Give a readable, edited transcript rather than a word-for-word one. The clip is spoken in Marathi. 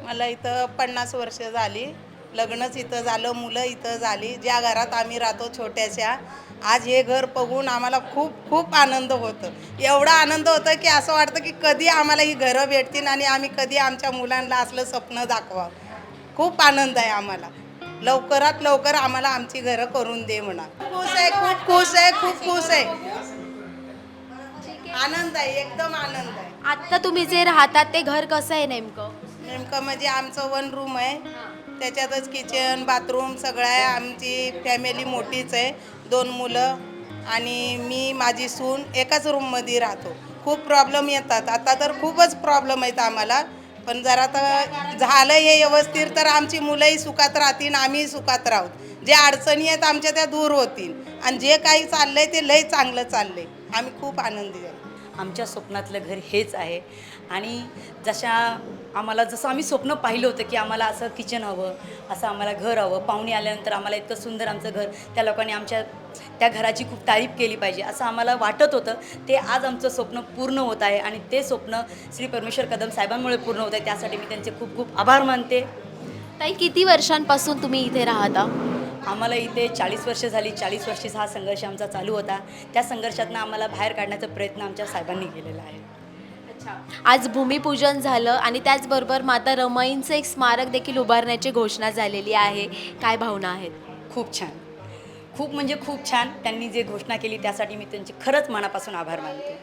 मला इथं 50 वर्ष झाली. लग्नच इथं झालं, मुलं इथं झाली. ज्या घरात आम्ही राहतो छोट्याशा, आज हे घर बघून आम्हाला खूप खूप आनंद होतो. एवढा आनंद होतं की असं वाटतं की कधी आम्हाला ही घरं भेटतील आणि आम्ही कधी आमच्या मुलांना असलं स्वप्न दाखवावं. खूप आनंद आहे आम्हाला. लवकरात लवकर आम्हाला आमची घरं करून दे म्हणा. खुश आहे, खूप खुश आहे, खूप खुश आहे. आनंद आहे, एकदम आनंद आहे. आत्ता तुम्ही जे राहतात ते घर कसं आहे नेमकं? नेमकं म्हणजे आमचं वन रूम आहे. त्याच्यातच किचन बाथरूम सगळं आहे. आमची फॅमिली मोठीच आहे. 2 मुलं आणि मी माझी सून एकाच रूममध्ये राहतो. खूप प्रॉब्लेम येतात. आता तर खूपच प्रॉब्लेम आहेत आम्हाला. पण जरा तर झालं हे व्यवस्थित तर आमची मुलंही सुखात राहतील, आम्हीही सुखात राहू. जे अडचणी आहेत आमच्या त्या दूर होतील आणि जे काही चाललंय ते लय चांगलं चाललंय. आम्ही खूप आनंदी आहे. आमच्या स्वप्नातलं घर हेच आहे आणि जसं आम्ही स्वप्न पाहिलं होतं की आम्हाला असं किचन हवं, असं आम्हाला घर हवं, पाहुणे आल्यानंतर आम्हाला इतकं सुंदर आमचं घर, त्या लोकांनी आमच्या त्या घराची खूप तारीफ केली पाहिजे असं आम्हाला वाटत होतं. ते आज आमचं स्वप्न पूर्ण होत आहे आणि ते स्वप्न श्री परमेश्वर कदम साहेबांमुळे पूर्ण होत आहे. त्यासाठी मी त्यांचे खूप खूप आभार मानते. ताई, किती वर्षांपासून तुम्ही इथे राहता? आम्हाला इथे 40 वर्ष झाली. 40 वर्षाचा हा संघर्ष आमचा चालू होता. त्या संघर्षातनं आम्हाला बाहेर काढण्याचा प्रयत्न आमच्या साहेबांनी केलेला आहे. आज भूमिपूजन झालं आणि त्याचबरोबर माता रमाईंचं एक स्मारक देखील उभारण्याची घोषणा झालेली आहे. काय भावना आहेत? खूप छान. खूप म्हणजे खूप छान. त्यांनी जे घोषणा केली त्यासाठी मी त्यांचे खरंच मनापासून आभार मानते.